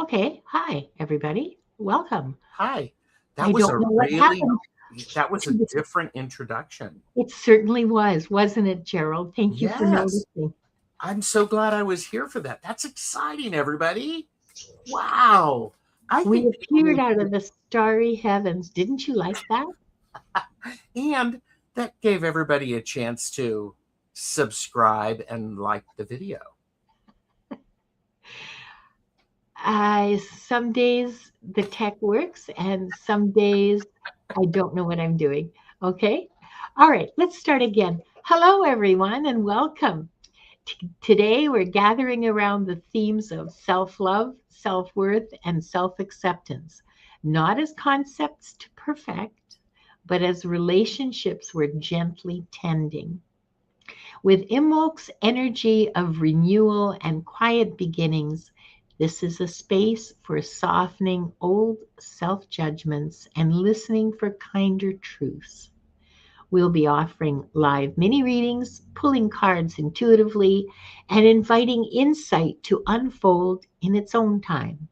Okay. Hi, everybody. Welcome. Hi. I That was don't a know what really happened that was to a the. different introduction. It certainly was, wasn't it, Gerald? Thank you for Yes. noticing. I'm so glad I was here for that. That's exciting, everybody. Wow. I We think people appeared need out of the starry heavens. Didn't you like that? and that gave everybody a chance to subscribe and like the video. Some days the tech works, and some days I don't know what I'm doing. Okay. All right. Let's start again. Hello, everyone, and welcome. Today, we're gathering around the themes of self love, self worth, and self acceptance, not as concepts to perfect, but as relationships we're gently tending. With Imbolc's energy of renewal and quiet beginnings, this is a space for softening old self judgments and listening for kinder truths. We'll be offering live mini readings, pulling cards intuitively, and inviting insight to unfold in its own time.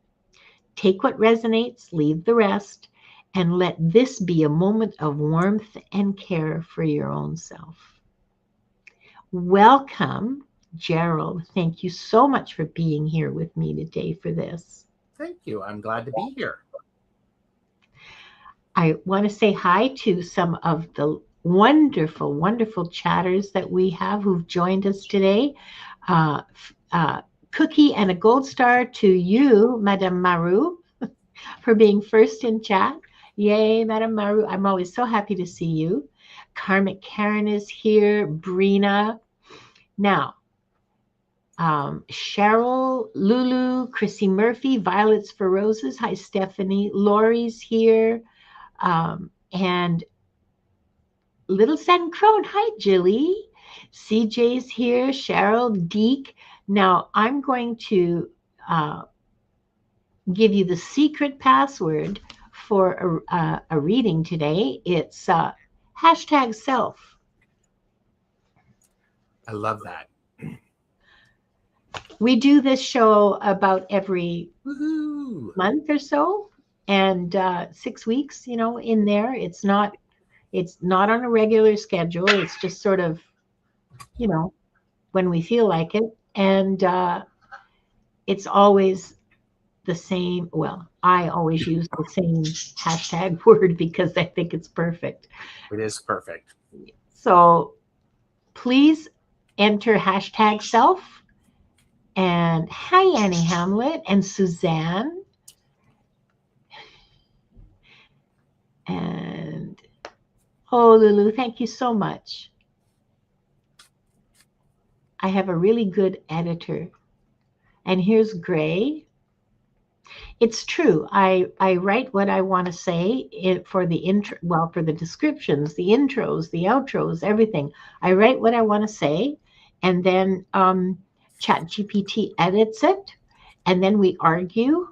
Take what resonates, leave the rest, and let this be a moment of warmth and care for your own self. Welcome, Gerald. Thank you so much for being here with me today for this. Thank you. I'm glad to be here. I want to say hi to some of the wonderful, wonderful chatters that we have who've joined us today. Uh, Cookie and a gold star to you, Madame Maru, for being first in chat. Yay, Madame Maru. I'm always so happy to see you. Karmic Karen is here. Brina. Now, Cheryl, Lulu, Chrissy Murphy, Violets for Roses. Hi, Stephanie. Lori's here. And Little Sun Crone. Hi, Jilly. CJ's here. Cheryl, Deek. Now, I'm going to uh, give you the secret password for a reading today. It's hashtag self. I love that. We do this show about every Woohoo. month or so, and 6 weeks, in there. It's not on a regular schedule. It's just sort of, you know, when we feel like it. And it's always the same. Well, I always use the same hashtag word because I think it's perfect. It is perfect. So please enter hashtag self. And hi, Annie Hamlet and Suzanne. And oh, Lulu, thank you so much. I have a really good editor. And here's Gray. It's true. I write what I want to say for the intro, well, for the descriptions, the intros, the outros, everything. I write what I want to say, and then ChatGPT edits it, and then we argue.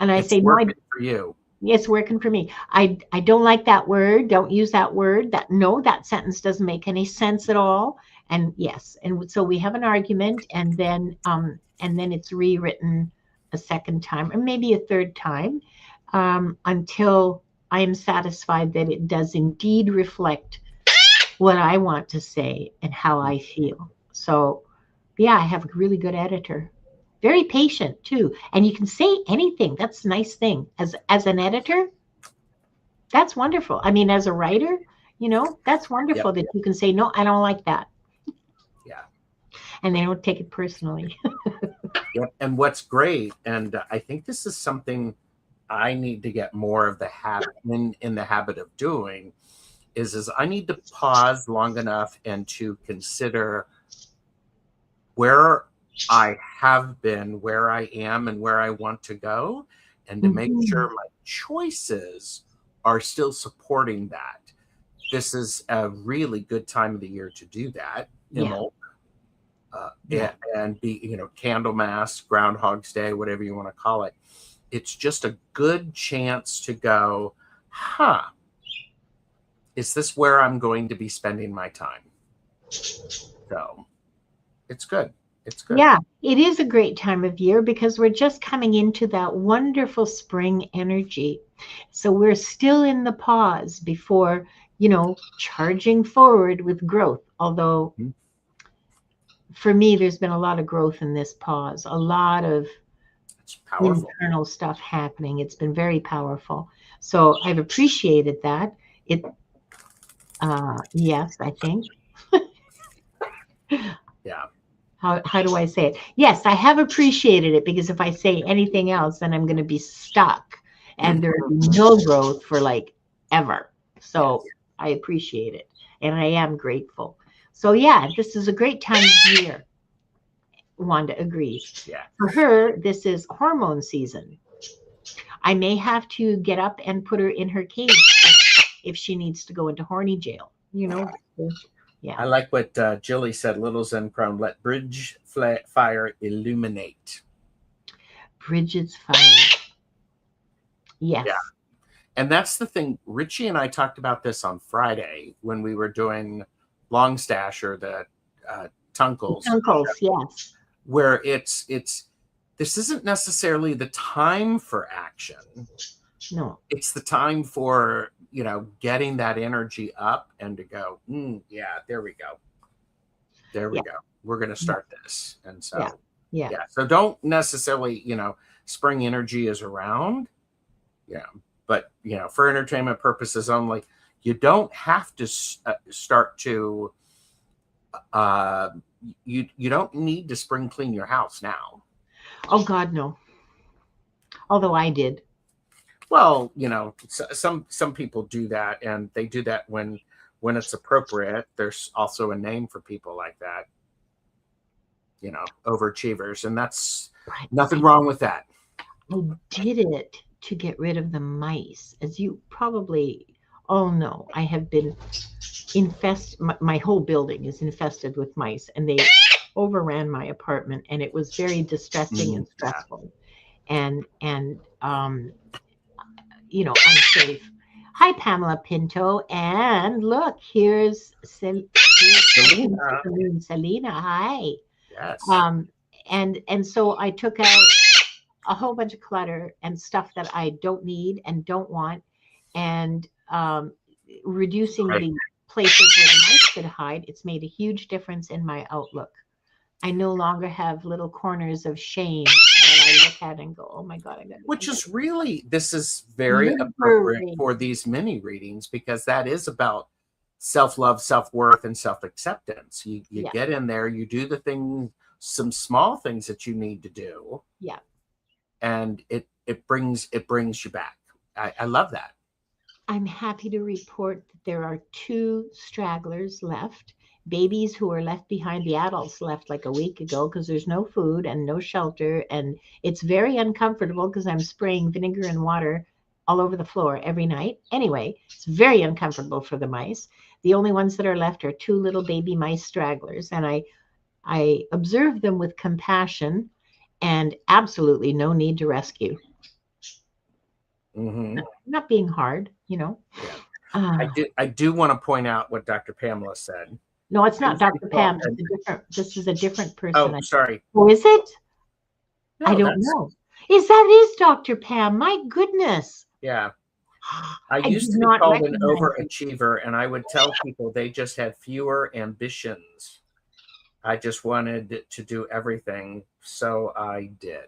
And I It's say, no, working for you. it's working for me. I don't like that word. Don't use that word. That sentence doesn't make any sense at all. And yes, and so we have an argument, and then it's rewritten a second time, or maybe a third time, until I am satisfied that it does indeed reflect what I want to say and how I feel. So, yeah, I have a really good editor. Very patient too, and you can say anything. That's a nice thing. As an editor, that's wonderful. I mean, as a writer, that's wonderful Yep. that you can say, no, I don't like that. Yeah. And they don't take it personally. Yep. And what's great, and I think this is something I need to get more of the habit in the habit of doing, is I need to pause long enough and to consider where I have been, where I am, and where I want to go, and to make Mhm. sure my choices are still supporting that. This is a really good time of the year to do that. Yeah. Yeah. And be, Candlemas, Groundhog's Day, whatever you want to call it. It's just a good chance to go, is this where I'm going to be spending my time? So it's good. It's good. Yeah, it is a great time of year because we're just coming into that wonderful spring energy. So we're still in the pause before, charging forward with growth. Although Mhm. for me, there's been a lot of growth in this pause, a lot of It's powerful. internal stuff happening. It's been very powerful. So I've appreciated that. It, yes, I think. Yeah. How do I say it? Yes, I have appreciated it because if I say anything else, then I'm going to be stuck and there will be no growth for like ever. So Yes. I appreciate it and I am grateful. So yeah, this is a great time of year. Wanda agrees. Yeah. For her, this is hormone season. I may have to get up and put her in her cage if she needs to go into horny jail. Yeah. I like what Jilly said. Little Zen Crown, let bridge fire illuminate. Bridget's fire. Yeah. Yes. And that's the thing. Richie and I talked about this on Friday when we were doing Long Stash or the Tunkles, Uncles, yes. where it's this isn't necessarily the time for action. No. It's the time for getting that energy up and to go, yeah, there we go. We're going to start this. And so Yeah. so don't necessarily spring energy is around, but for entertainment purposes only. You don't have to start to you don't need to spring clean your house now. Oh God, no. Although I did. Well, some people do that, and they do that when it's appropriate. There's also a name for people like that, overachievers, and that's nothing wrong with that. I did it to get rid of the mice. As you probably all know, I have been my whole building is infested with mice, and they overran my apartment, and it was very distressing and stressful. And unsafe. Hi, Pamela Pinto. And look, here's Selena. Hi. Yes. And so I took out a whole bunch of clutter and stuff that I don't need and don't want, and reducing the places where the mice could hide. It's made a huge difference in my outlook. I no longer have little corners of shame that I look at and go, oh my God, this is very appropriate for these mini readings, because that is about self-love, self-worth, and self-acceptance. You get in there, you do the some small things that you need to do. Yeah. And it brings you back. I love that. I'm happy to report that there are 2 stragglers left. Babies who are left behind. The adults left like a week ago because there's no food and no shelter, and it's very uncomfortable because I'm spraying vinegar and water all over the floor every night. Anyway, it's very uncomfortable for the mice. The only ones that are left are 2 little baby mice stragglers, and I observe them with compassion and absolutely no need to rescue. Mm-hmm. Not being hard, Yeah. I do want to point out what Dr. Pamela said. No, it's not Dr. Pam. This is a different person. Oh, sorry. Oh, is it? No, I don't know. Is Dr. Pam? My goodness. Yeah. I used to be called an overachiever, and I would tell people they just had fewer ambitions. I just wanted to do everything, so I did.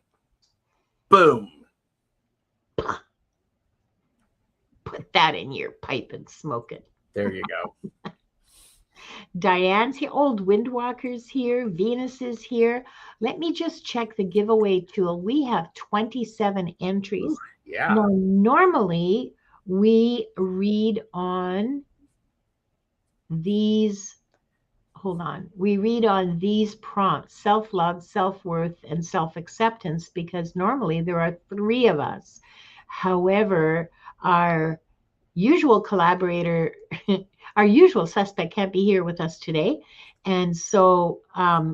Boom. Put that in your pipe and smoke it. There you go. Diane's here. Old Windwalker's here. Venus is here. Let me just check the giveaway tool. We have 27 entries. Ooh, yeah. Now, normally we read on these. Hold on. We read on these prompts: self-love, self-worth, and self-acceptance, because normally there are 3 of us. However, our usual collaborator, our usual suspect can't be here with us today. And so I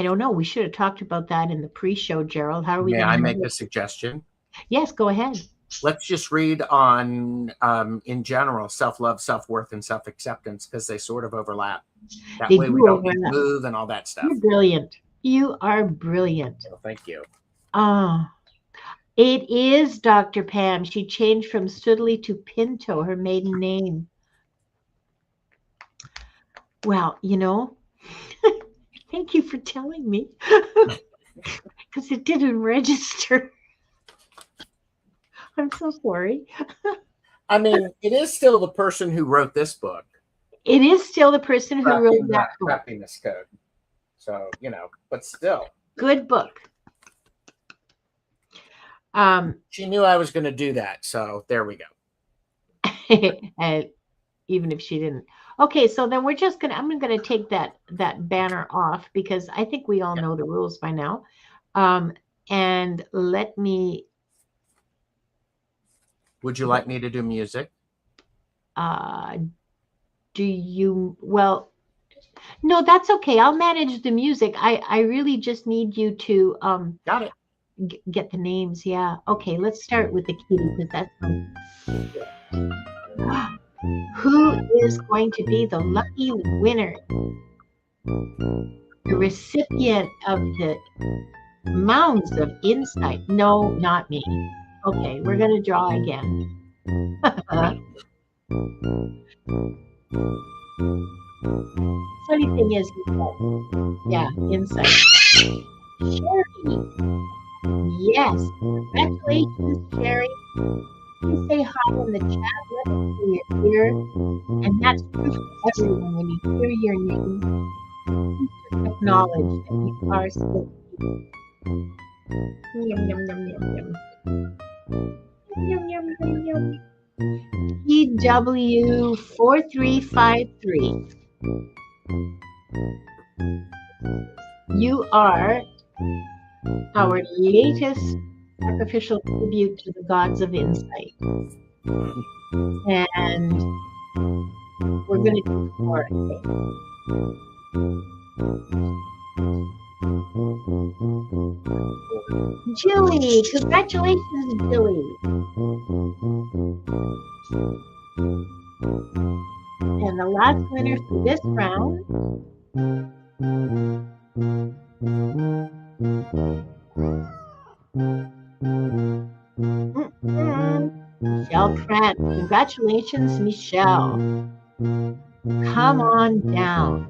don't know. We should have talked about that in the pre-show, Gerald. How are we? May I make a suggestion? Yes, go ahead. let's just read on, in general, self-love, self-worth, and self-acceptance, because they sort of overlap. That They way we do don't need to overlap. move and all that You're stuff. brilliant. You are brilliant. Well, thank you. Ah, it is Dr. Pam. She changed from Studley to Pinto, her maiden name. Well, thank you for telling me because it didn't register. I'm so sorry. I mean, it is still the person who wrote this book. It is still the person who wrote Cracking that that book. happiness code. So, but still. Good book. She knew I was going to do that. So there we go. And even if she didn't. Okay, so then I'm gonna take that banner off because I think we all know the rules by now. And let me. Would you like me to do music? Do you? Well, no, that's okay. I'll manage the music. I really just need you to Got it. get the names. Yeah. Okay, let's start with the kitty because that's who is going to be the lucky winner, the recipient of the mounds of insight. No, not me. Okay, we're going to draw again. Funny thing is, yeah, insight. Sherry. Yes. Congratulations, Sherry. You say hi in the chat. Let us see you're here. And that's proof for everyone when you hear your name. Please just acknowledge that you are still here. Yum, yum, yum, yum, yum. Yum, yum, yum, yum. PW4353. You are our latest sacrificial tribute to the gods of insight. And we're going to do more, I think. Jilly, congratulations, Jilly. And the last winner for this round Michelle Trent. Congratulations, Michelle. Come on down.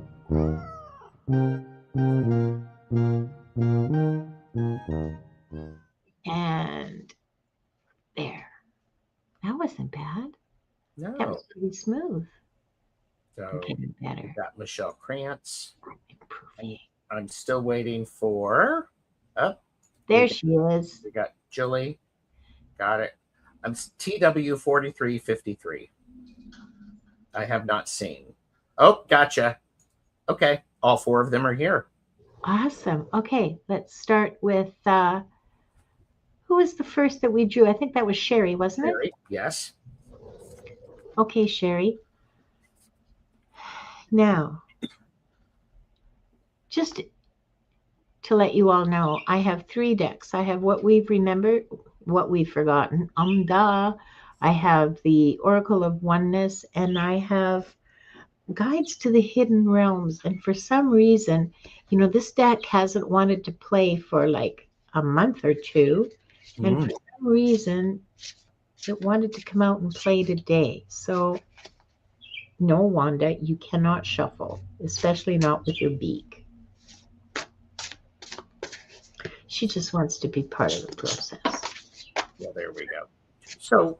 And there. That wasn't bad. No. That was pretty smooth. So okay, better. We got Michelle Krantz. I'm still waiting for. There she is. We got Jilly. Got it. I'm TW4353. I have not seen. Oh, gotcha. Okay, all four of them are here. Awesome. Okay, let's start with who was the first that we drew? I think that was Sherry, wasn't Sherry, it? yes. Okay, Sherry. Now, just to let you all know, I have 3 decks. I have what we've remembered, what we've forgotten. Duh. I have the Oracle of Oneness, and I have Guides to the Hidden Realms. And for some reason, this deck hasn't wanted to play for like a month or 2. And for some reason, it wanted to come out and play today. So, no, Wanda, you cannot shuffle, especially not with your beak. She just wants to be part of the process. Well, there we go. So,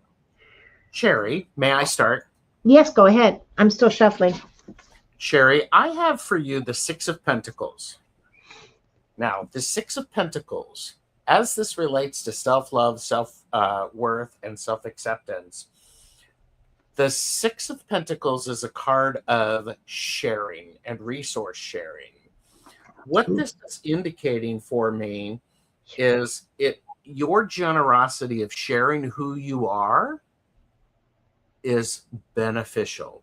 Sherry, may I start? Yes, go ahead. I'm still shuffling. Sherry, I have for you the 6 of Pentacles. Now, the 6 of Pentacles, as this relates to self-love, self-worth, and self-acceptance, the 6 of Pentacles is a card of sharing and resource sharing. What this is indicating for me is your generosity of sharing who you are is beneficial.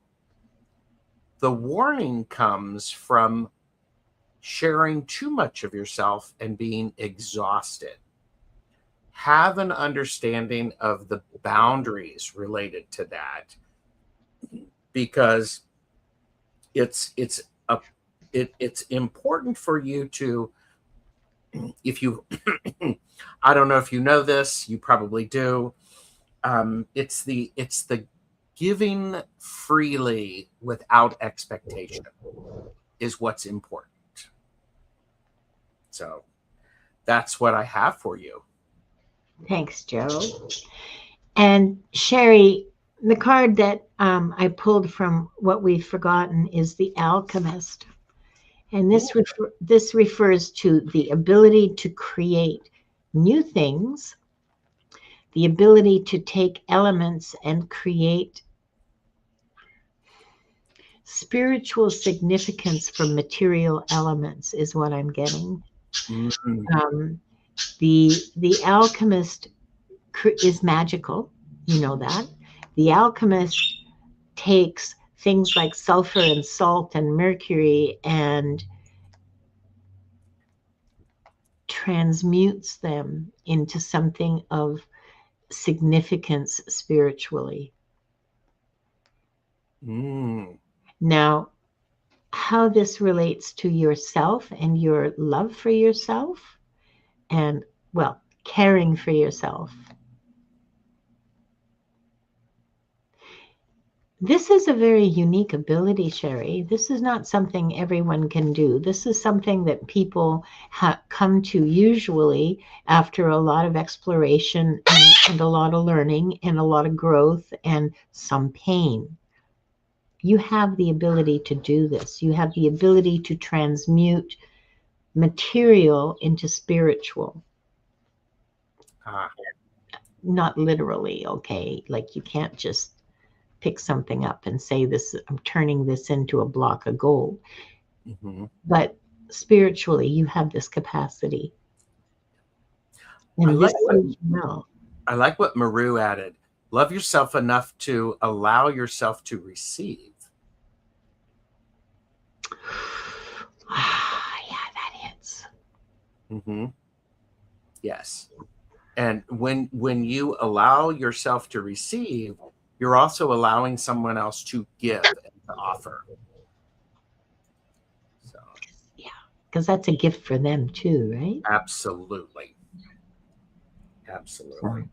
The warning comes from sharing too much of yourself and being exhausted. have an understanding of the boundaries related to that, because it's important for you to, if you I don't know if you know this, you probably do. It's the giving freely without expectation is what's important. So that's what I have for you. Thanks, Gerald. And Sherry, the card that I pulled from What We've Forgotten is the Alchemist. And this refers to the ability to create new things, the ability to take elements and create spiritual significance from material elements is what I'm getting. Mm-hmm. The alchemist is magical, you know that. The alchemist takes things like sulfur and salt and mercury and transmutes them into something of significance spiritually. Now, how this relates to yourself and your love for yourself and, well, caring for yourself. This is a very unique ability, Sherry. This is not something everyone can do. This is something that people come to usually after a lot of exploration and a lot of learning and a lot of growth and some pain. You have the ability to do this. You have the ability to transmute material into spiritual. Not literally, okay? Like you can't just pick something up and say this, I'm turning this into a block of gold. Mm-hmm. But spiritually, you have this capacity. And I like what Maru added. Love yourself enough to allow yourself to receive. Yeah, that hits. Mm-hmm. Yes. And when you allow yourself to receive, you're also allowing someone else to give and to offer. So. Yeah, because that's a gift for them too, right? Absolutely. Absolutely.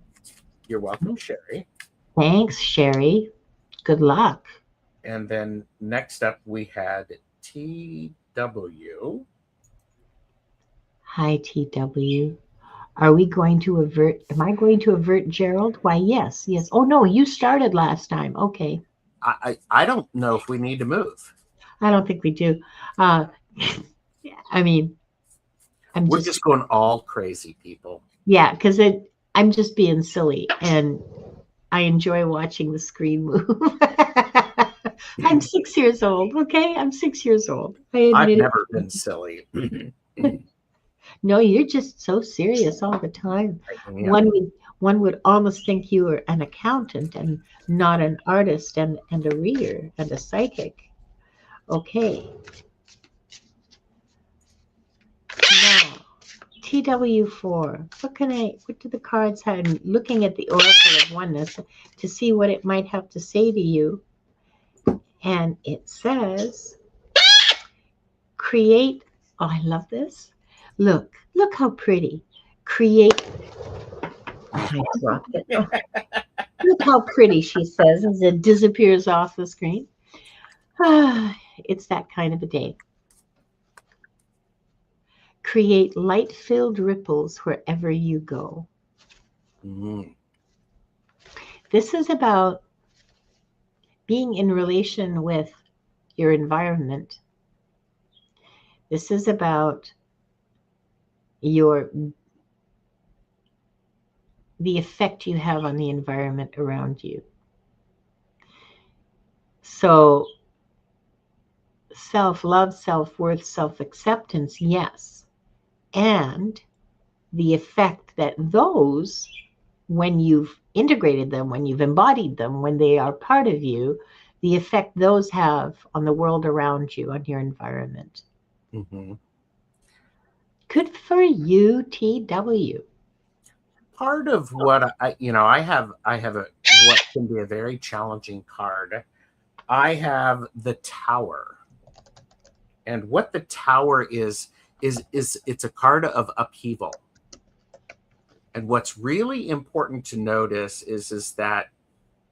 You're welcome, Sherry. Thanks, Sherry. Good luck. And then next up we had TW. Hi, TW. Are we going to avert? Am I going to avert Gerald? Why, yes, yes. Oh, no, you started last time. Okay. I don't know if we need to move. I don't think we do. I mean, we're just going all crazy, people. Yeah, because I'm just being silly, and I enjoy watching the screen move. I'm 6 years old, okay? I'm 6 years old. I've never been silly. No, you're just so serious all the time. Yeah. One would almost think you were an accountant and not an artist and a reader and a psychic. Okay. Now, TW4. What do the cards have? I'm looking at the Oracle of Oneness to see what it might have to say to you. And it says, create. Oh, I love this. Look how pretty. Create. I dropped it. Oh. Look how pretty, she says, as it disappears off the screen. It's that kind of a day. Create light-filled ripples wherever you go. Mm-hmm. This is about being in relation with your environment. This is about the effect you have on the environment around you. So self-love, self-worth, self-acceptance, yes. And the effect that those, when you've integrated them, when you've embodied them, when they are part of you, the effect those have on the world around you, on your environment. Mm-hmm. Good for you, TW. part of what I have a what can be a very challenging card. I have the Tower. And what the Tower is it's a card of upheaval. And what's really important to notice is that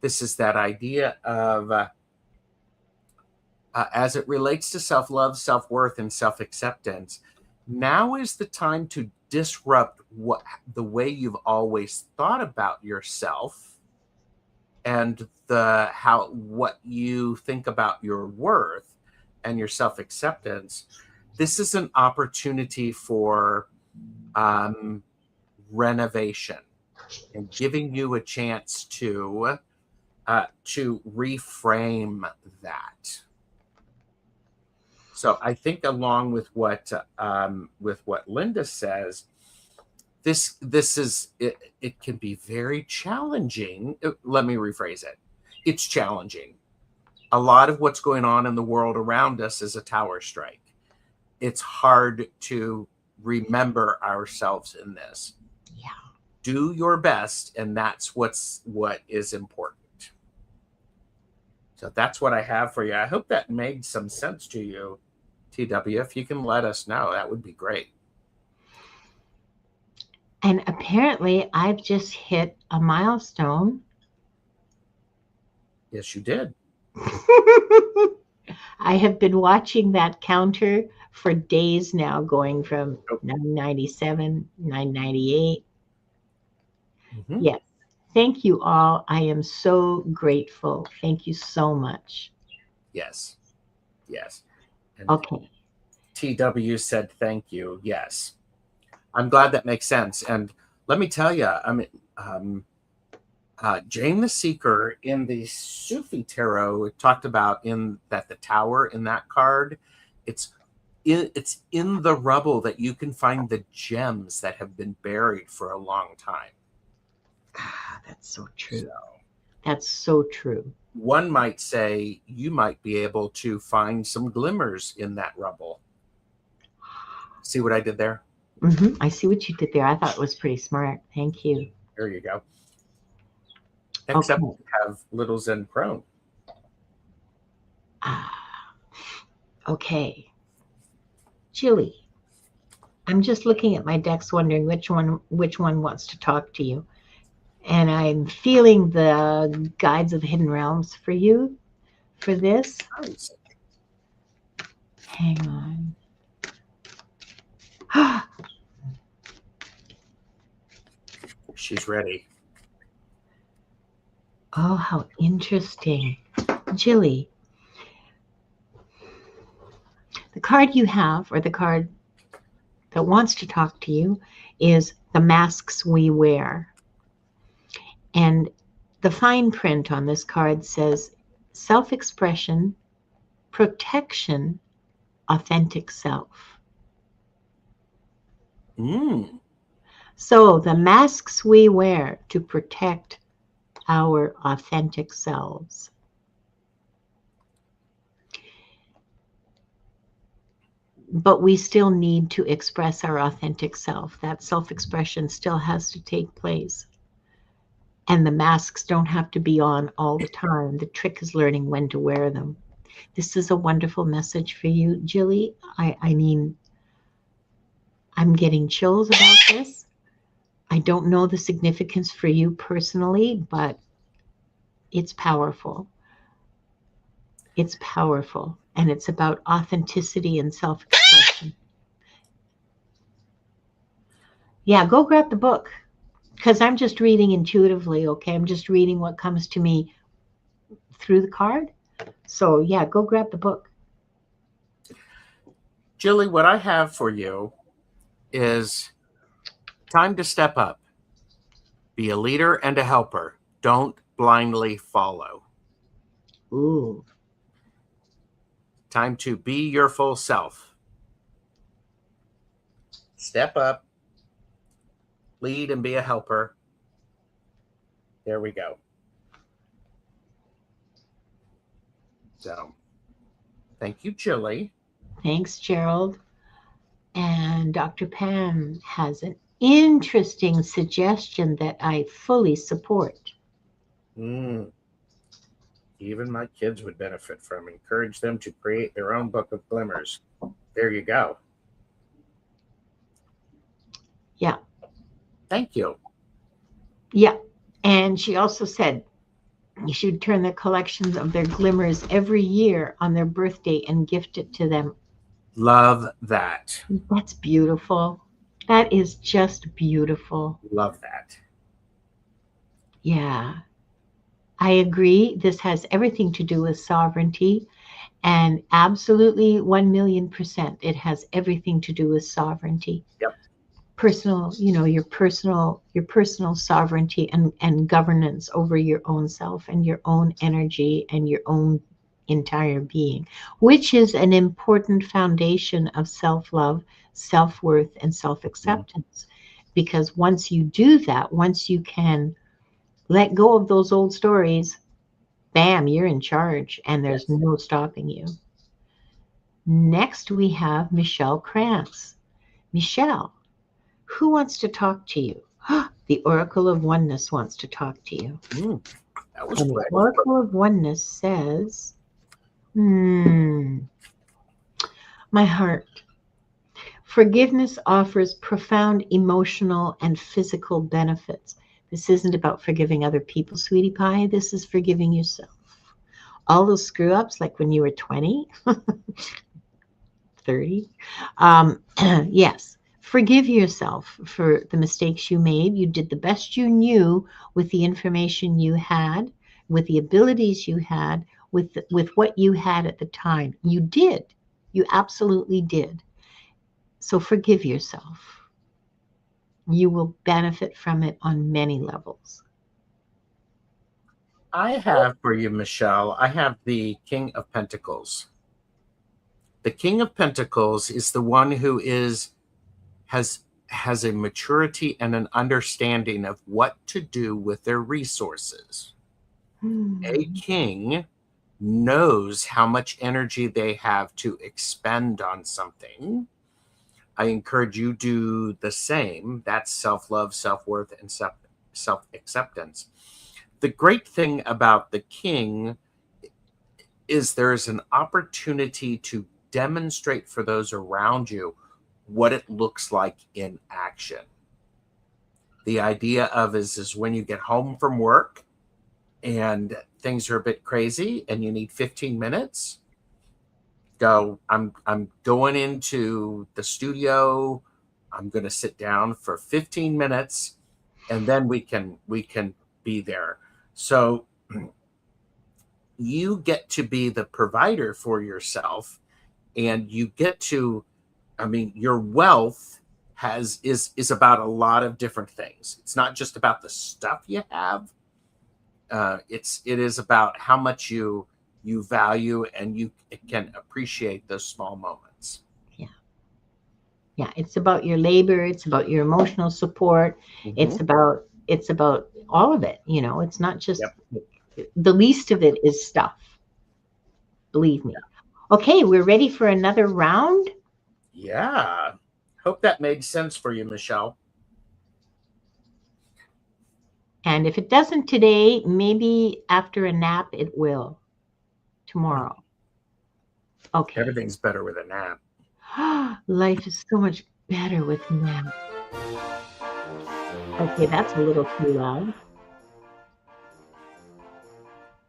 this is that idea of as it relates to self-love, self-worth, and self-acceptance, now is the time to disrupt the way you've always thought about yourself and what you think about your worth and your self-acceptance. This is an opportunity for renovation and giving you a chance to reframe that. So I think, along with what Linda says, this is it can be very challenging. Let me rephrase it. It's challenging. A lot of what's going on in the world around us is a tower strike. It's hard to remember ourselves in this. Yeah. Do your best, and that's what is important. So that's what I have for you. I hope that made some sense to you, TW. If you can let us know, that would be great. And apparently I've just hit a milestone. Yes, you did. I have been watching that counter for days now, going from 997, 998. Mm-hmm. Yes. Thank you all. I am so grateful. Thank you so much. Yes. Yes. And okay. TW said thank you. Yes. I'm glad that makes sense. And let me tell you, I mean, Jane the Seeker in the Sufi Tarot talked about that the Tower in that card, it's in the rubble that you can find the gems that have been buried for a long time. That's so true. That's so true. One might say you might be able to find some glimmers in that rubble. See what I did there? Mm-hmm. I see what you did there. I thought it was pretty smart. Thank you. There you go. Next up, we have Little Zen Prone. Okay. Jilly. I'm just looking at my decks, wondering which one wants to talk to you. And I'm feeling the guides of the hidden realms for you for this. Nice. Hang on. She's ready. Oh, how interesting. Jilly, the card you have, or the card that wants to talk to you, is The Masks We Wear. And the fine print on this card says self-expression, protection, authentic self. So the masks we wear to protect our authentic selves. But we still need to express our authentic self. That self-expression still has to take place. And the masks don't have to be on all the time. The trick is learning when to wear them. This is a wonderful message for you, Jilly. I mean, I'm getting chills about this. I don't know the significance for you personally, but it's powerful. It's powerful. And it's about authenticity and self-expression. Yeah, go grab the book. Because I'm just reading intuitively, okay? I'm just reading what comes to me through the card. So, yeah, go grab the book. Jilly, what I have for you is time to step up. Be a leader and a helper. Don't blindly follow. Ooh. Time to be your full self. Step up. Lead and be a helper. There we go. So, thank you, Jilly. Thanks, Gerald. And Dr. Pam has an Interesting suggestion that I fully support. Mm. Even my kids would benefit from. Encourage them to create their own book of glimmers. There you go. Yeah. Thank you. Yeah. And she also said you should turn the collections of their glimmers every year on their birthday and gift it to them. Love that. That's beautiful. That is just beautiful. Love that. Yeah, I agree. This has everything to do with sovereignty, and absolutely 1,000,000%. It has everything to do with sovereignty. Yep. Personal, your personal sovereignty and governance over your own self and your own energy and your own entire being, which is an important foundation of self-love, self-worth, and Mm. self-acceptance. Because once you do that, once you can let go of those old stories, bam, you're in charge and there's Yes. no stopping you. Next, we have Michelle Krantz. Michelle, who wants to talk to you? The Oracle of Oneness wants to talk to you. Mm. That was And the quick. Oracle of Oneness says, my heart, forgiveness offers profound emotional and physical benefits. This isn't about forgiving other people, sweetie pie. This is forgiving yourself. All those screw ups, like when you were 20, 30. Yes, forgive yourself for the mistakes you made. You did the best you knew with the information you had, with the abilities you had, with what you had at the time. You did. You absolutely did. So forgive yourself. You will benefit from it on many levels. I have for you, Michelle, I have the King of Pentacles. The King of Pentacles is the one who has has a maturity and an understanding of what to do with their resources. A Hmm. king knows how much energy they have to expend on something. I encourage you to do the same. That's self-love, self-worth, and self-acceptance. The great thing about the king is there's an opportunity to demonstrate for those around you what it looks like in action. The idea of is when you get home from work and things are a bit crazy and you need 15 minutes, go, I'm going into the studio. I'm going to sit down for 15 minutes and then we can be there. So you get to be the provider for yourself, and you get to, I mean, your wealth is about a lot of different things. It's not just about the stuff you have. It is about how much you value and you can appreciate those small moments. Yeah. Yeah. It's about your labor. It's about your emotional support. Mm-hmm. It's about all of it. It's not just Yep. the least of it is stuff. Believe me. Okay, we're ready for another round. Yeah. Hope that made sense for you, Michelle. And if it doesn't today, maybe after a nap it will tomorrow. Okay. Everything's better with a nap. Life is so much better with nap. Okay, that's a little too loud.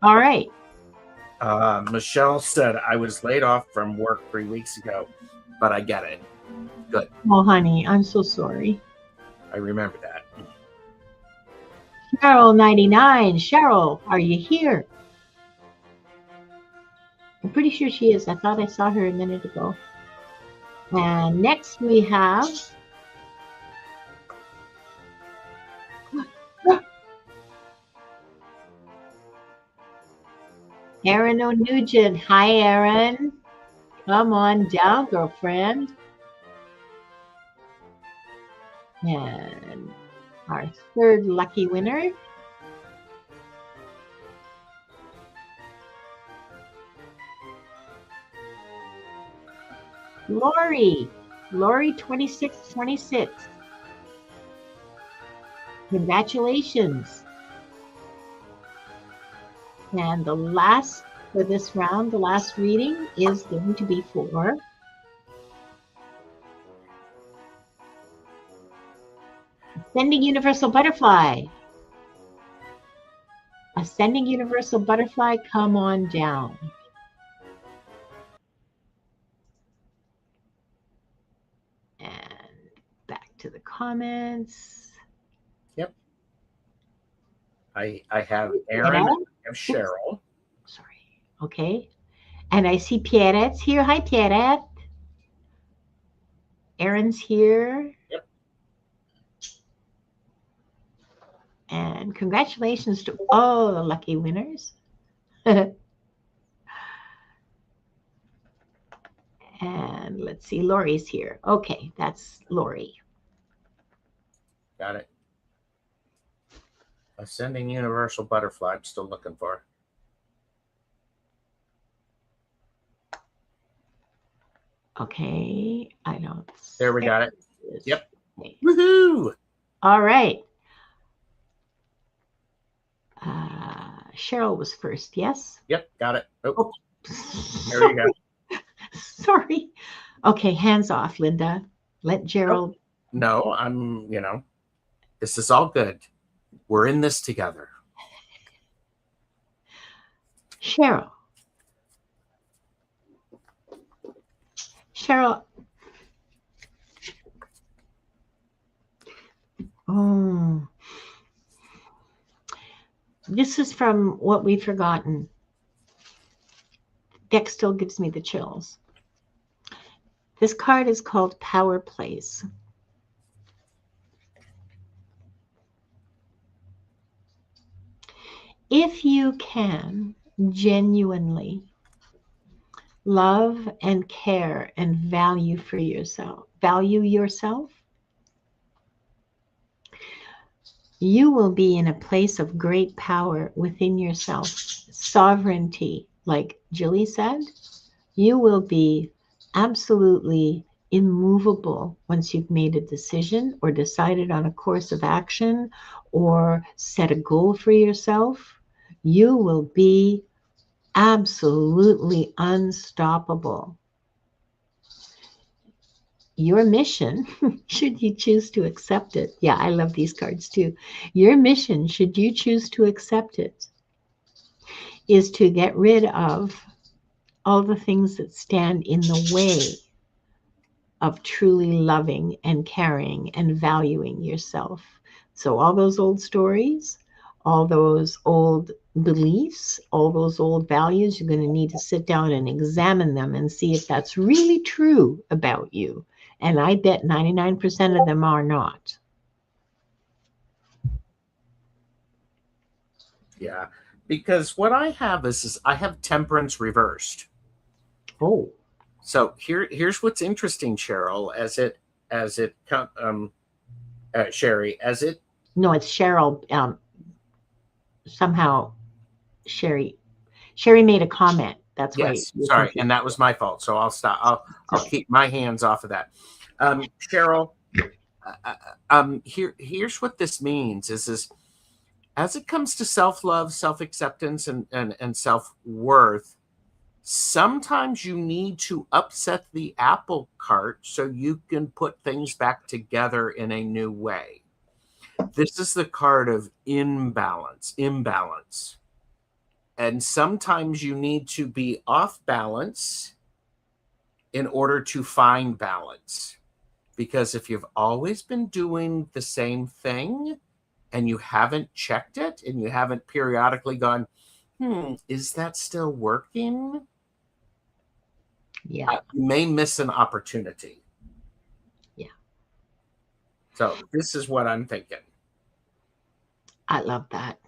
All right. Michelle said, I was laid off from work 3 weeks ago, but I get it. Good. Oh, honey, I'm so sorry. I remember that. Cheryl 99. Cheryl, are you here? I'm pretty sure she is. I thought I saw her a minute ago. And next we have Erin O'Nugent. Hi, Erin. Come on down, girlfriend. And our third lucky winner, Lori. Lori 2626. Congratulations. And the last for this round, the last reading is going to be for Ascending Universal Butterfly. Ascending Universal Butterfly, come on down. And back to the comments. Yep. I have Aaron. I have Cheryl. Oops. Sorry. Okay. And I see Pierrette's here. Hi, Pierrette. Aaron's here. Yep. And congratulations to all the lucky winners. And let's see, Lori's here. Okay, that's Lori. Got it. Ascending Universal Butterfly. I'm still looking for. Okay, I don't. There we got it. Yep. Okay. Woohoo! All right. Cheryl was first, yes? Yep, got it. Oh. There you go. Sorry. Okay, hands off, Linda. Let Gerald. No, I'm, this is all good. We're in this together. Cheryl. Oh. This is from What We've Forgotten. Deck still gives me the chills. This card is called Power Plays. If you can genuinely love and care and value yourself, you will be in a place of great power within yourself. Sovereignty, like Jilly said, you will be absolutely immovable once you've made a decision or decided on a course of action or set a goal for yourself. You will be absolutely unstoppable. Your mission, should you choose to accept it, yeah, I love these cards too. Your mission, should you choose to accept it, is to get rid of all the things that stand in the way of truly loving and caring and valuing yourself. So all those old stories, all those old beliefs, all those old values, you're going to need to sit down and examine them and see if that's really true about you. And I bet 99% of them are not. Yeah, because what I have is I have temperance reversed. Oh. So here's what's interesting, Cheryl, Sherry, as it. No, it's Cheryl. Somehow, Sherry made a comment. That's yes, why. Sorry, and that was my fault. So I'll stop. I'll keep my hands off of that. Cheryl, here's what this means is as it comes to self-love, self-acceptance, and self-worth, sometimes you need to upset the apple cart so you can put things back together in a new way. This is the card of imbalance. And sometimes you need to be off balance in order to find balance. Because if you've always been doing the same thing and you haven't checked it and you haven't periodically gone, is that still working? Yeah. You may miss an opportunity. Yeah. So this is what I'm thinking. I love that.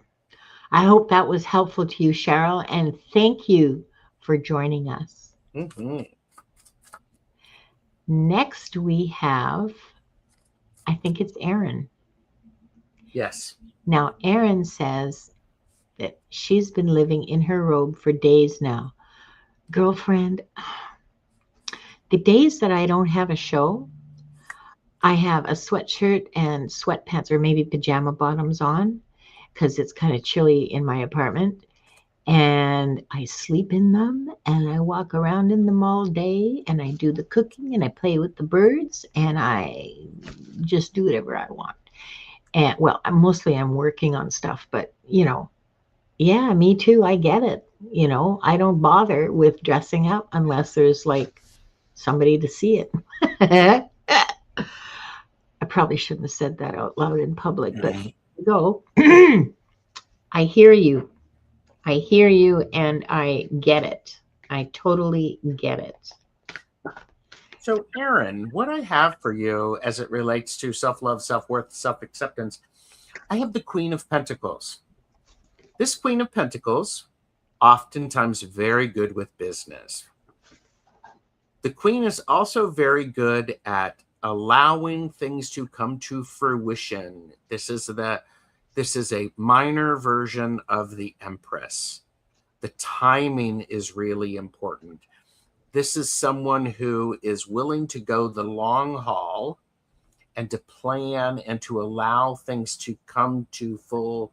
I hope that was helpful to you, Cheryl, and thank you for joining us. Mm-hmm. Next, we have, I think it's Erin. Yes. Now, Erin says that she's been living in her robe for days now. Girlfriend, the days that I don't have a show, I have a sweatshirt and sweatpants or maybe pajama bottoms on because it's kind of chilly in my apartment. And I sleep in them and I walk around in them all day and I do the cooking and I play with the birds and I just do whatever I want. And well, mostly I'm working on stuff, but yeah, me too. I get it. I don't bother with dressing up unless there's like somebody to see it. I probably shouldn't have said that out loud in public, but here we go. I hear you. I hear you and I get it. I totally get it. So, Aaron, what I have for you as it relates to self-love, self-worth, self-acceptance, I have the Queen of Pentacles. This Queen of Pentacles, oftentimes very good with business. The Queen is also very good at allowing things to come to fruition. This is a minor version of the Empress. The timing is really important. This is someone who is willing to go the long haul and to plan and to allow things to come to full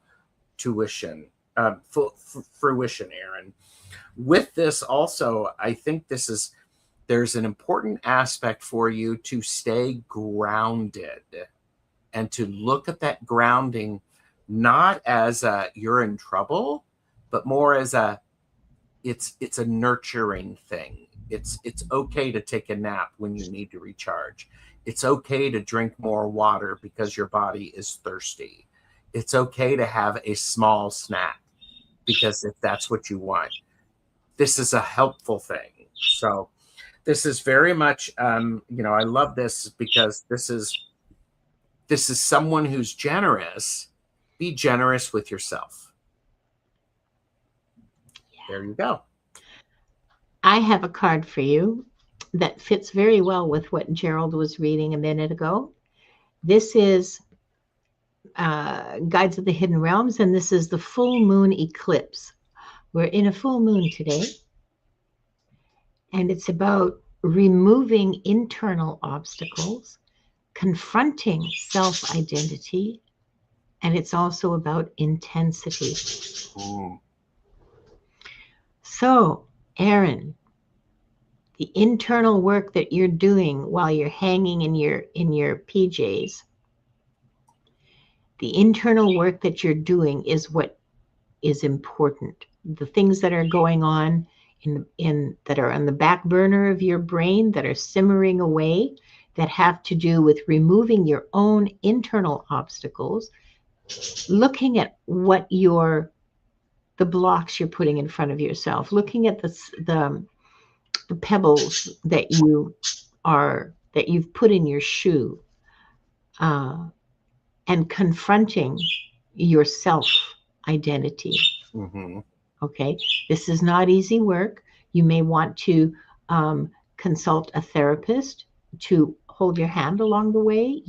fruition, Aaron. With this also, I think there's an important aspect for you to stay grounded and to look at that grounding not as you're in trouble, but more as it's a nurturing thing. It's okay to take a nap when you need to recharge. It's okay to drink more water because your body is thirsty. It's okay to have a small snack because if that's what you want. This is a helpful thing. So this is very much, I love this because this is someone who's generous. Be generous with yourself. There you go. I have a card for you that fits very well with what Gerald was reading a minute ago. This is Guides of the Hidden Realms, and this is the full moon eclipse. We're in a full moon today, and it's about removing internal obstacles, confronting self-identity, and it's also about intensity. So, Aaron, the internal work that you're doing while you're hanging in your PJs, the internal work that you're doing is what is important. The things that are going on that are on the back burner of your brain, that are simmering away, that have to do with removing your own internal obstacles, looking at what the blocks you're putting in front of yourself, looking at the pebbles that you've put in your shoe, and confronting your self identity. Mm-hmm. Okay, this is not easy work. You may want to consult a therapist to hold your hand along the way,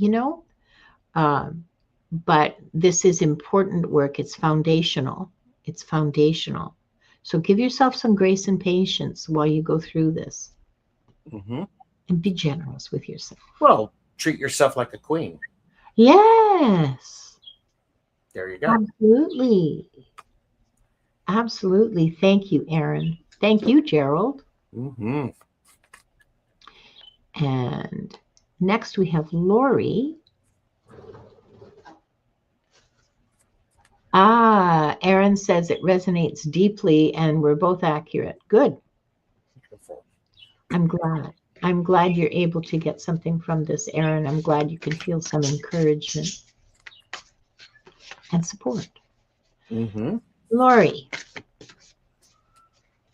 but this is important work. It's foundational. It's foundational. So give yourself some grace and patience while you go through this. Mm-hmm. And be generous with yourself. Well, treat yourself like a queen. Yes. There you go. Absolutely. Absolutely. Thank you, Aaron. Thank you, Gerald. Mm-hmm. And next we have Lori. Aaron says it resonates deeply and we're both accurate. Good. Beautiful. I'm glad. I'm glad you're able to get something from this, Aaron. I'm glad you can feel some encouragement and support. Mm-hmm. Lori,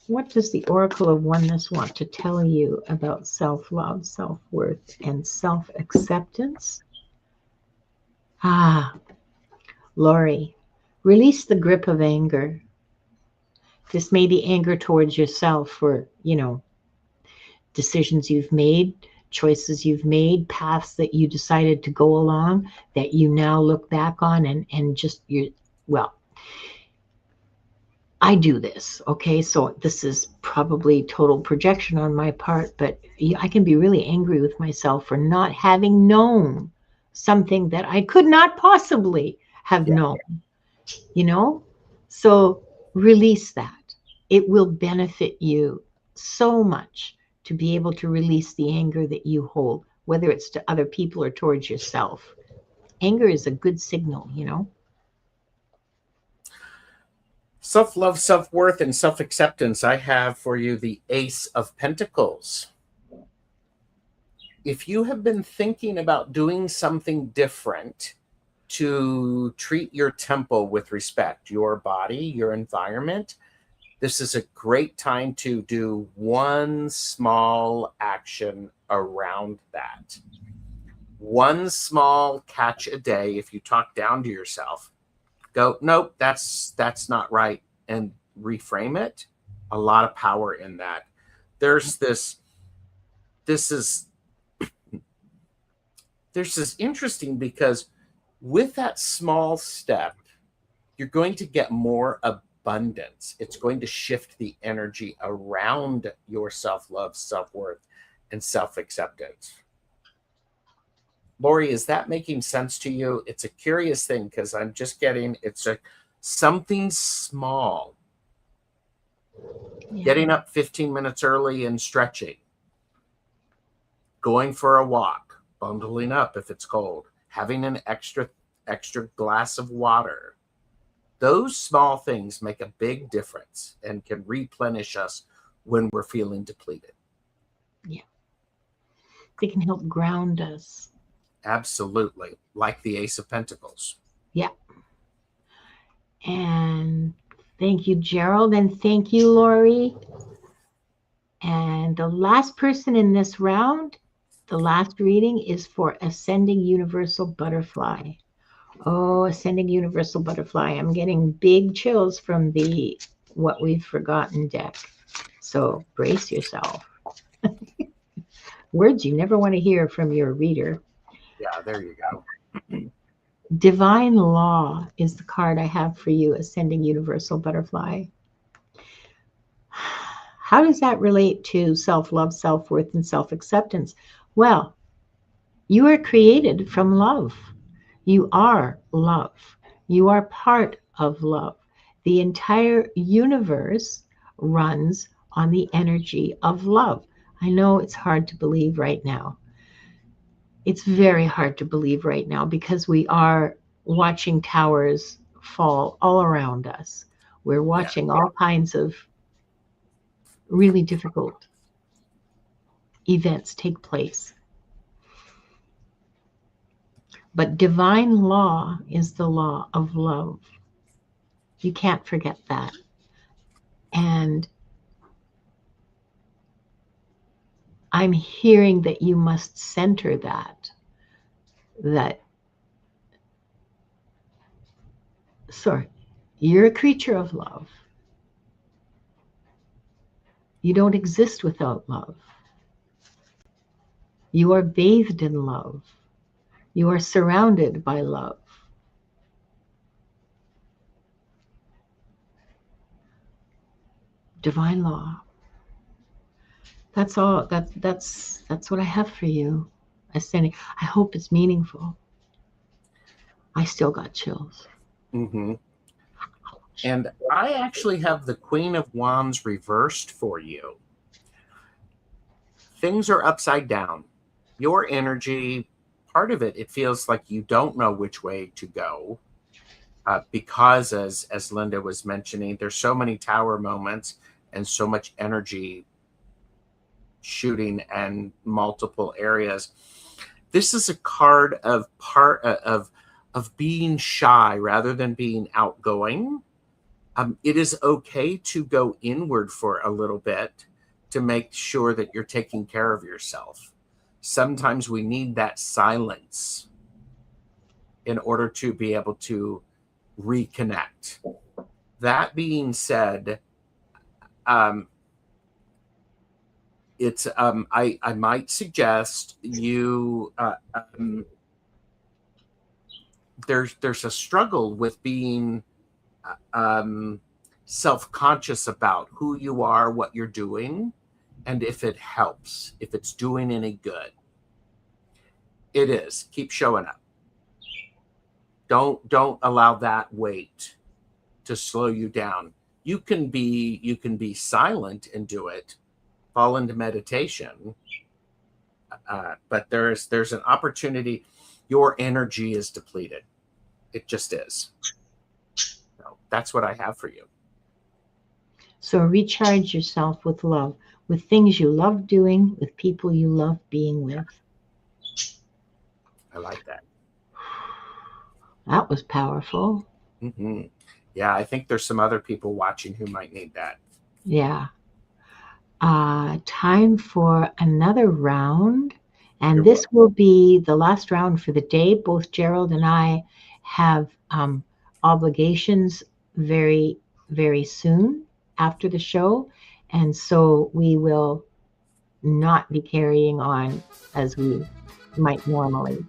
what does the Oracle of Oneness want to tell you about self-love, self-worth, and self-acceptance? Lori, release the grip of anger. This may be anger towards yourself for, decisions you've made, choices you've made, paths that you decided to go along that you now look back on and just, I do this, okay? So this is probably total projection on my part, but I can be really angry with myself for not having known something that I could not possibly have Yeah. known, you know? So release that. It will benefit you so much to be able to release the anger that you hold, whether it's to other people or towards yourself. Anger is a good signal, you know? Self-love, self-worth, and self-acceptance. I have for you the Ace of Pentacles. If you have been thinking about doing something different to treat your temple with respect, your body, your environment, this is a great time to do one small action around that. One small catch a day. If you talk down to yourself, go, nope, that's not right, and reframe it. A lot of power in that. There's this is there's this interesting, because with that small step, you're going to get more abundance. It's going to shift the energy around your self-love, self-worth, and self-acceptance. Lori, is that making sense to you? It's a curious thing, because I'm just getting, it's a something small. Yeah. Getting up 15 minutes early and stretching, going for a walk, bundling up if it's cold, having an extra glass of water. Those small things make a big difference and can replenish us when we're feeling depleted. Yeah. They can help ground us. Absolutely. Like the Ace of Pentacles. Yeah. And thank you, Gerald. And thank you, Lori. And the last person in this round, the last reading is for Ascending Universal Butterfly. Oh, Ascending Universal Butterfly. I'm getting big chills from the What We've Forgotten deck. So brace yourself. Words you never want to hear from your reader. Yeah, there you go. Divine Law is the card I have for you, Ascending Universal Butterfly. How does that relate to self-love, self-worth, and self-acceptance? Well, you are created from love. You are love. You are part of love. The entire universe runs on the energy of love. I know it's hard to believe right now. It's very hard to believe right now because we are watching towers fall all around us. We're watching all kinds of really difficult events take place. But divine law is the law of love. You can't forget that. And I'm hearing that you must center that, sorry, you're a creature of love. You don't exist without love. You are bathed in love. You are surrounded by love. Divine law. That's all. That's what I have for you. Ascending. I hope it's meaningful. I still got chills. Mm-hmm. And I actually have the Queen of Wands reversed for you. Things are upside down. Your energy, part of it, it feels like you don't know which way to go. Because as Linda was mentioning, there's so many tower moments and so much energy shooting and multiple areas. This is a card of being shy rather than being outgoing. It is okay to go inward for a little bit to make sure that you're taking care of yourself. Sometimes we need that silence in order to be able to reconnect. That being said, it's I might suggest you there's a struggle with being self-conscious about who you are, what you're doing, and if it helps, if it's doing any good. It is. Keep showing up. Don't allow that weight to slow you down. You can be silent and do it, fall into meditation, but there's an opportunity. Your energy is depleted. It just is. So that's what I have for you. So recharge yourself with love, with things you love doing, with people you love being with. I like that. That was powerful. Mm-hmm. Yeah, I think there's some other people watching who might need that. Yeah. Time for another round. And this will be the last round for the day. Both Gerald and I have obligations very, very soon after the show. And so we will not be carrying on as we might normally.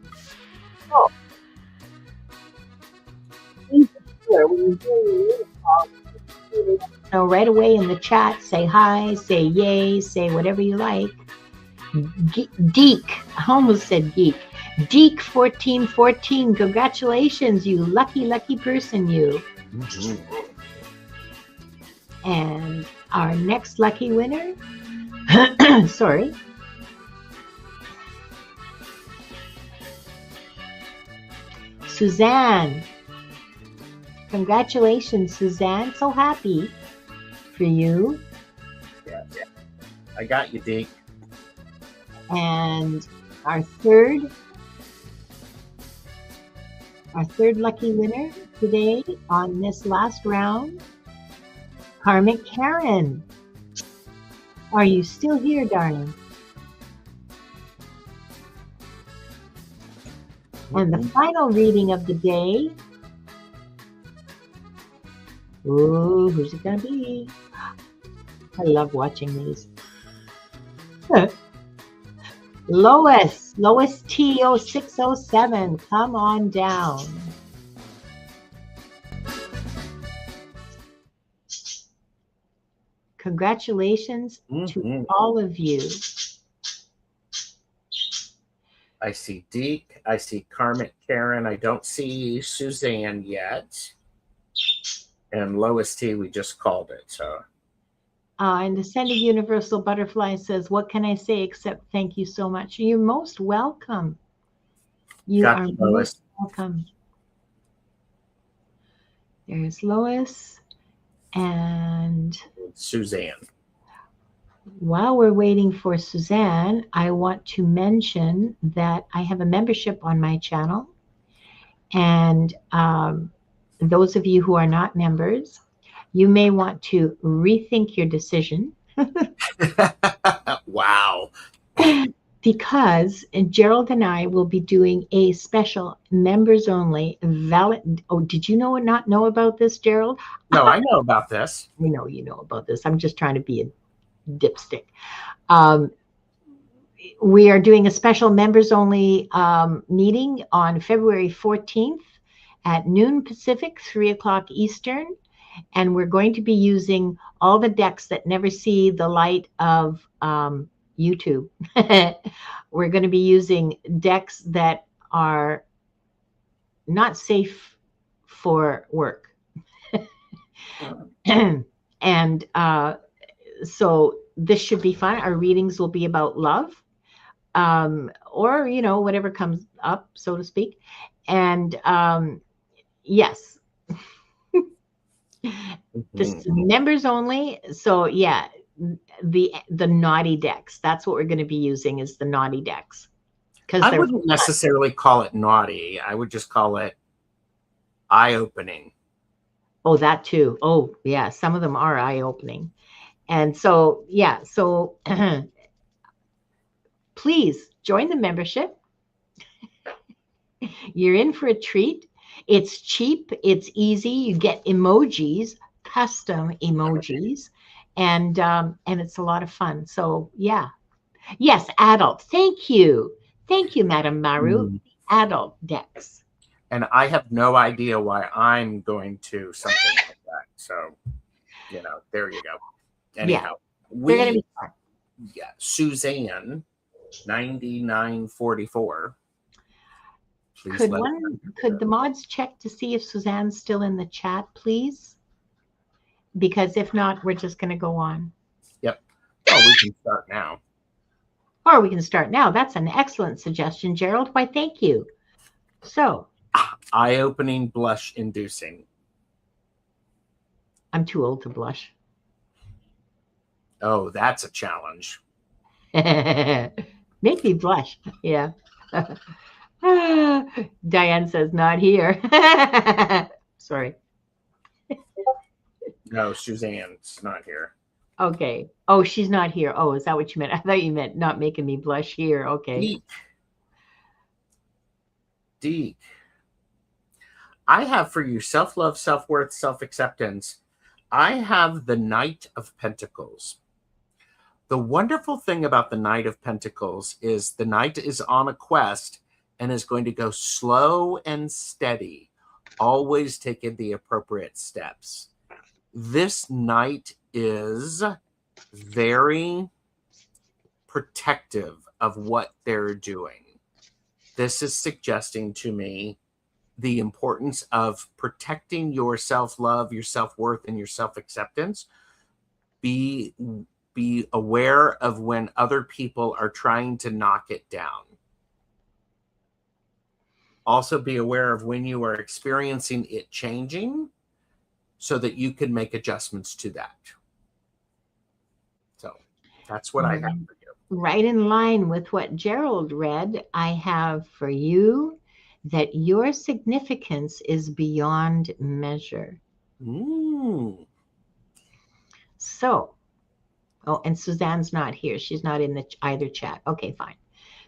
So, so right away in the chat, say hi, say yay, say whatever you like. Deek, I almost said geek. Deek 1414, congratulations, you lucky person, you. Mm-hmm. And our next lucky winner, sorry. Suzanne. Congratulations, Suzanne. So happy for you. Yeah. I got you, Deke. And our third lucky winner today on this last round, Karmic Karen. Are you still here, darling? And the final reading of the day. Ooh, who's it gonna be? I love watching these. Lois T0607, come on down. Congratulations to all of you. I see Deke. I see Karmic Karen. I don't see Suzanne yet. And Lois T, we just called it. So. And the Ascended Universal Butterfly says, what can I say except thank you so much? You're most welcome. You are most welcome. There's Lois and Suzanne. While we're waiting for Suzanne, I want to mention that I have a membership on my channel. And those of you who are not members, you may want to rethink your decision. Wow. Because Gerald and I will be doing a special members only valid. Oh, did you not know about this, Gerald? No, I know about this. I know you know about this. I'm just trying to be a dipstick. We are doing a special members only meeting on February 14th at noon Pacific, 3 o'clock Eastern. And we're going to be using all the decks that never see the light of YouTube. We're going to be using decks that are not safe for work. And so this should be fun. Our readings will be about love, or, whatever comes up, so to speak. And yes, this is members only. So yeah, the naughty decks. That's what we're going to be using, is the naughty decks. Because I wouldn't necessarily call it naughty. I would just call it eye-opening. Oh, that too. Oh, yeah. Some of them are eye-opening. And so, yeah. So please join the membership. You're in for a treat. It's cheap. It's easy. You get emojis, custom emojis, and it's a lot of fun. So yeah. Yes, adult. Thank you. Thank you, Madam Maru. Adult decks. And I have no idea why I'm going to something like that. So there you go. Yeah, Anyhow, they're going to be fun. yeah, Suzanne, 9944. Please Could the mods check to see if Suzanne's still in the chat, please? Because if not, we're just going to go on. Yep. Oh, we can start now. Or we can start now. That's an excellent suggestion, Gerald. Why, thank you. So, eye-opening, blush-inducing. I'm too old to blush. Oh, that's a challenge. Make me blush. Yeah. Diane says, not here. Sorry. No, Suzanne's not here. Okay. Oh, she's not here. Oh, is that what you meant? I thought you meant not making me blush here. Okay. Deek. I have for you self-love, self-worth, self-acceptance. I have the Knight of Pentacles. The wonderful thing about the Knight of Pentacles is the Knight is on a quest and is going to go slow and steady, always taking the appropriate steps. This Knight is very protective of what they're doing. This is suggesting to me the importance of protecting your self-love, your self-worth, and your self-acceptance. Be aware of when other people are trying to knock it down. Also be aware of when you are experiencing it changing so that you can make adjustments to that. So that's what I have for you. Right in line with what Gerald read, I have for you that your significance is beyond measure. So, oh, and Suzanne's not here. She's not in either chat. Okay, fine.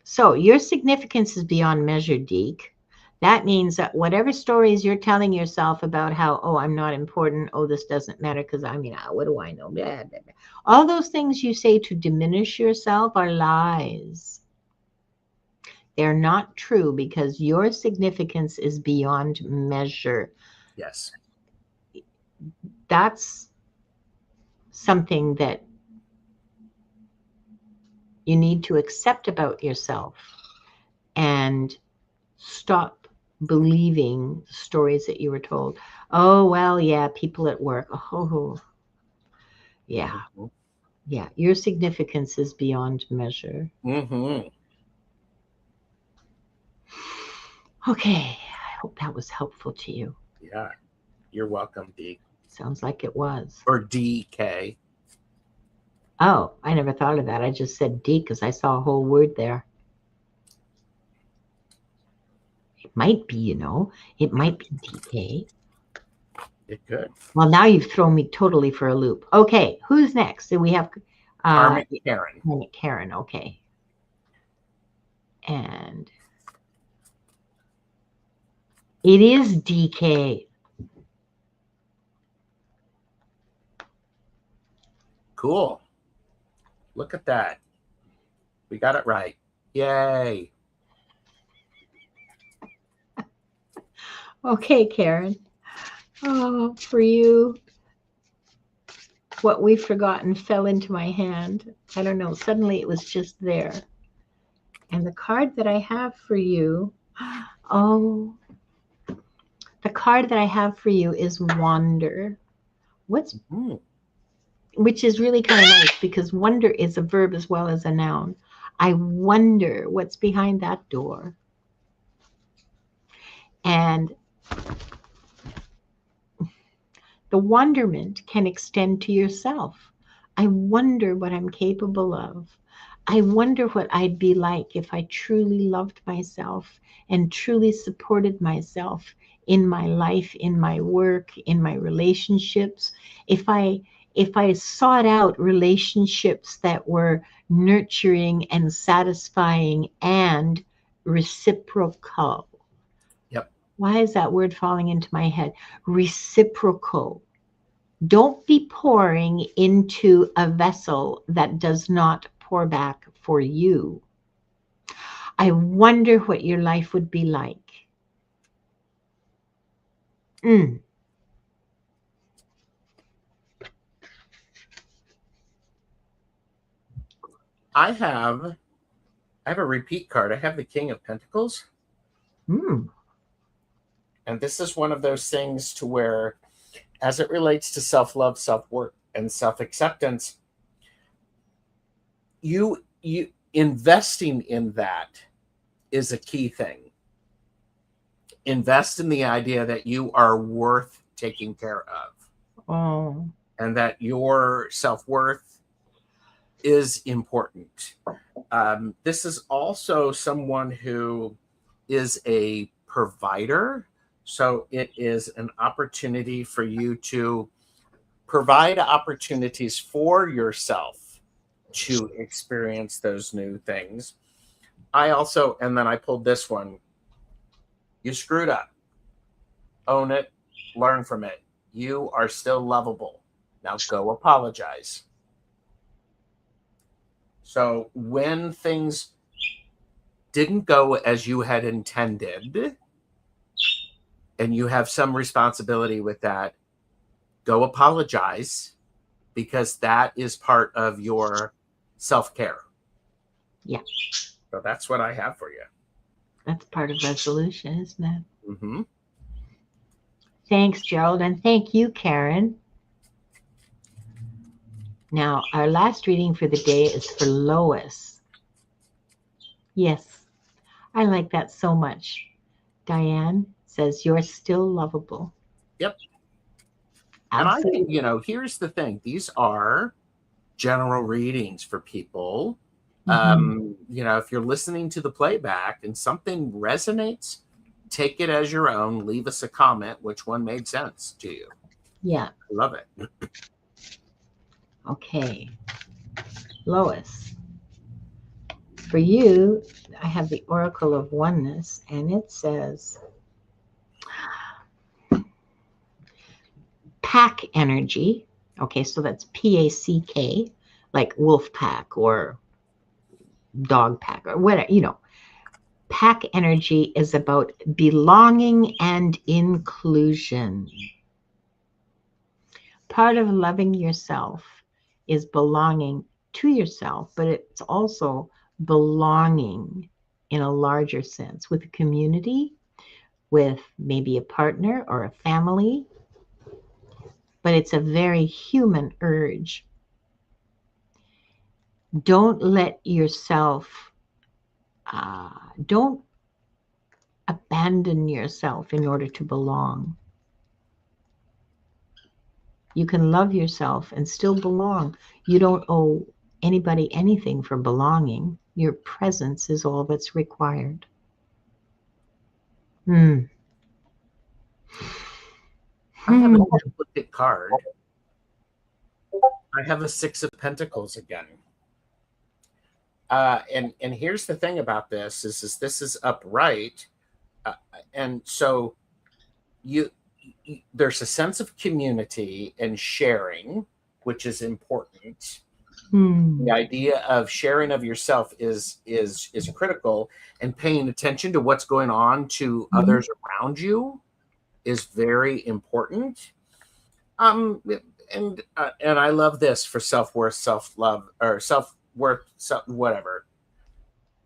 So your significance is beyond measure, Deke. That means that whatever stories you're telling yourself about how, oh, I'm not important, oh, this doesn't matter because what do I know? Blah, blah, blah. All those things you say to diminish yourself are lies. They're not true because your significance is beyond measure. Yes. That's something that you need to accept about yourself and stop believing stories that you were told. Oh, well, yeah, people at work. Oh, yeah. Yeah, your significance is beyond measure. Okay, I hope that was helpful to you. Yeah, you're welcome, D. Sounds like it was. Or DK. Oh, I never thought of that. I just said D because I saw a whole word there. It might be, it might be DK. It could. Well, now you've thrown me totally for a loop. Okay, who's next? So we have Karen. Karen, okay. And it is DK. Cool. Look at that. We got it right. Yay. Okay, Karen. Oh, for you, what we've forgotten fell into my hand. I don't know. Suddenly it was just there. And the card that I have for you, the card that I have for you is Wander. Which is really kind of nice because wonder is a verb as well as a noun. I wonder what's behind that door. And the wonderment can extend to yourself. I wonder what I'm capable of. I wonder what I'd be like if I truly loved myself and truly supported myself in my life, in my work, in my relationships. If I sought out relationships that were nurturing and satisfying and reciprocal. Yep. Why is that word falling into my head? Reciprocal. Don't be pouring into a vessel that does not pour back for you. I wonder what your life would be like. I have a repeat card. I have the King of Pentacles. Hmm. And this is one of those things to where, as it relates to self-love, self-worth, and self-acceptance, you investing in that is a key thing. Invest in the idea that you are worth taking care of. Oh. And that your self-worth is important. This is also someone who is a provider. So it is an opportunity for you to provide opportunities for yourself to experience those new things. And then I pulled this one. You screwed up. Own it. Learn from it. You are still lovable. Now go apologize. So when things didn't go as you had intended, and you have some responsibility with that, go apologize, because that is part of your self-care. Yeah. So that's what I have for you. That's part of resolution, isn't it? Mm-hmm. Thanks, Gerald. And thank you, Karen. Now, our last reading for the day is for Lois. Yes, I like that so much. Diane says, you're still lovable. Yep. Absolutely. And I think, here's the thing. These are general readings for people. If you're listening to the playback and something resonates, take it as your own. Leave us a comment which one made sense to you. Yeah. Love it. Okay. Lois, for you, I have the Oracle of Oneness, and it says pack energy. Okay, so that's PACK, like wolf pack or dog pack or whatever. Pack energy is about belonging and inclusion. Part of loving yourself is belonging to yourself, but it's also belonging in a larger sense with a community, with maybe a partner or a family. But it's a very human urge. Don't let yourself, don't abandon yourself in order to belong. You can love yourself and still belong. You don't owe anybody anything for belonging. Your presence is all that's required. I have a duplicate card. I have a Six of Pentacles again. And here's the thing about this is this is upright. And so there's a sense of community and sharing, which is important. The idea of sharing of yourself is critical, and paying attention to what's going on to others around you is very important. And I love this for self-worth, self-love, or self-worth, whatever.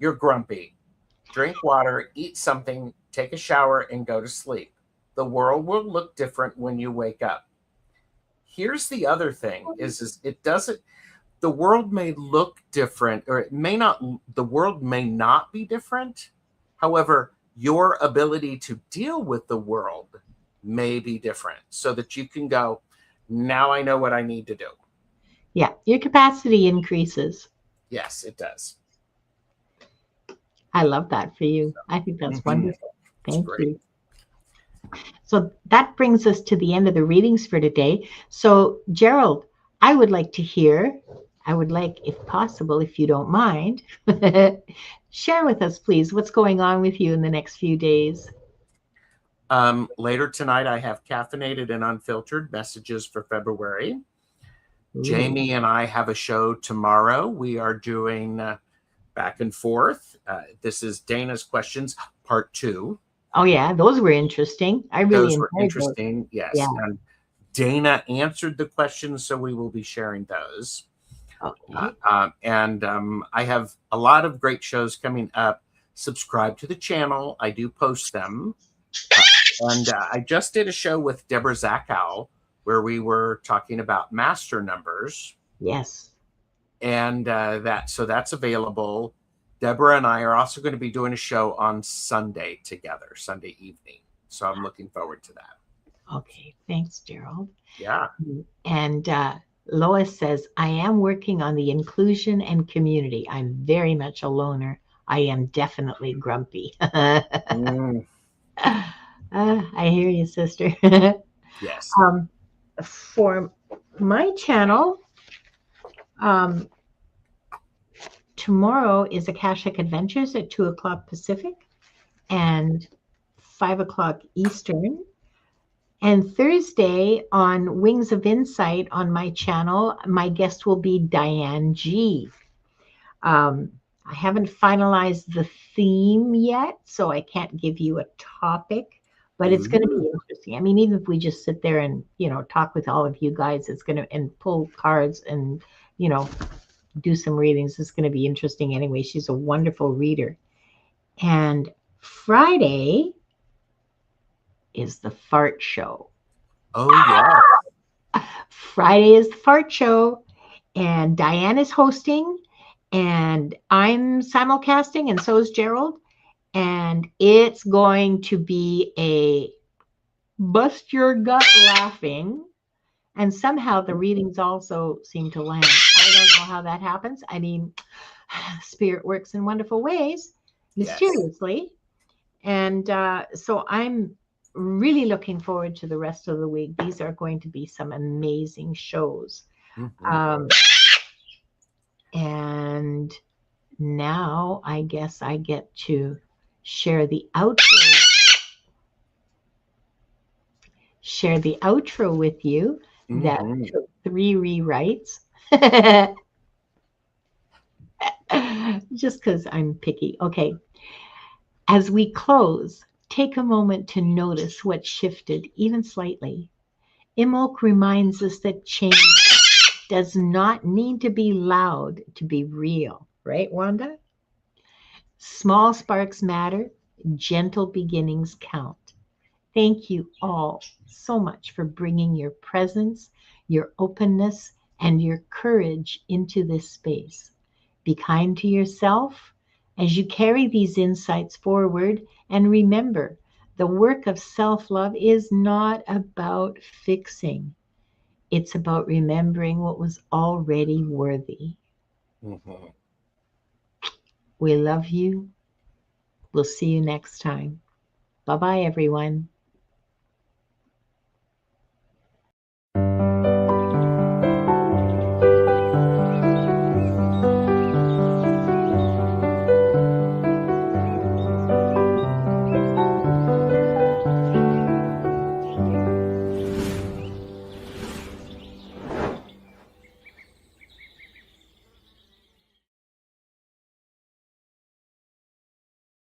You're grumpy. Drink water, eat something, take a shower, and go to sleep. The world will look different when you wake up. Here's the other thing is it doesn't, the world may look different, or it may not, the world may not be different. However, your ability to deal with the world may be different, so that you can go, now I know what I need to do. Yeah, your capacity increases. Yes, it does. I love that for you. I think that's wonderful. Thank you. So that brings us to the end of the readings for today. So Gerald, I would like, if possible, if you don't mind, share with us, please, what's going on with you in the next few days. Later tonight, I have caffeinated and unfiltered messages for February. Ooh. Jamie and I have a show tomorrow. We are doing back and forth. This is Dana's questions, part 2. Oh yeah, those were interesting. Those were interesting. Those. Yes. Yeah. And Dana answered the questions, so we will be sharing those. Okay. I have a lot of great shows coming up. Subscribe to the channel. I do post them. I just did a show with Deborah Zachow where we were talking about master numbers. Yes. And that's available. Deborah and I are also going to be doing a show on Sunday together, Sunday evening. So I'm looking forward to that. Okay. Thanks, Gerald. Yeah. And Lois says, I am working on the inclusion and community. I'm very much a loner. I am definitely grumpy. Mm, I hear you, sister. yes. For my channel, um, tomorrow is Akashic Adventures at 2 o'clock Pacific and 5 o'clock Eastern. And Thursday on Wings of Insight on my channel, my guest will be Diane G. I haven't finalized the theme yet, so I can't give you a topic, but it's going to be interesting. I mean, even if we just sit there and, talk with all of you guys, it's going to, and pull cards and, do some readings, it's going to be interesting anyway. She's a wonderful reader. And Friday is the fart show. Oh, yeah. Friday is the fart show, and Diane is hosting, and I'm simulcasting, and so is Gerald. And it's going to be a bust your gut laughing. And somehow the readings also seem to land. I don't know how that happens. I mean, spirit works in wonderful ways, mysteriously. Yes. And so I'm really looking forward to the rest of the week. These are going to be some amazing shows. Mm-hmm. And now I guess I get to share the outro. Share the outro with you. Mm-hmm. That took 3 rewrites. Just because I'm picky. Okay. As we close, take a moment to notice what shifted, even slightly. Imbolc reminds us that change does not need to be loud to be real. Right, Wanda? Small sparks matter. Gentle beginnings count. Thank you all so much for bringing your presence, your openness, and your courage into this space. Be kind to yourself as you carry these insights forward, and remember, the work of self-love is not about fixing. It's about remembering what was already worthy. Mm-hmm. We love you. We'll see you next time. Bye-bye, everyone.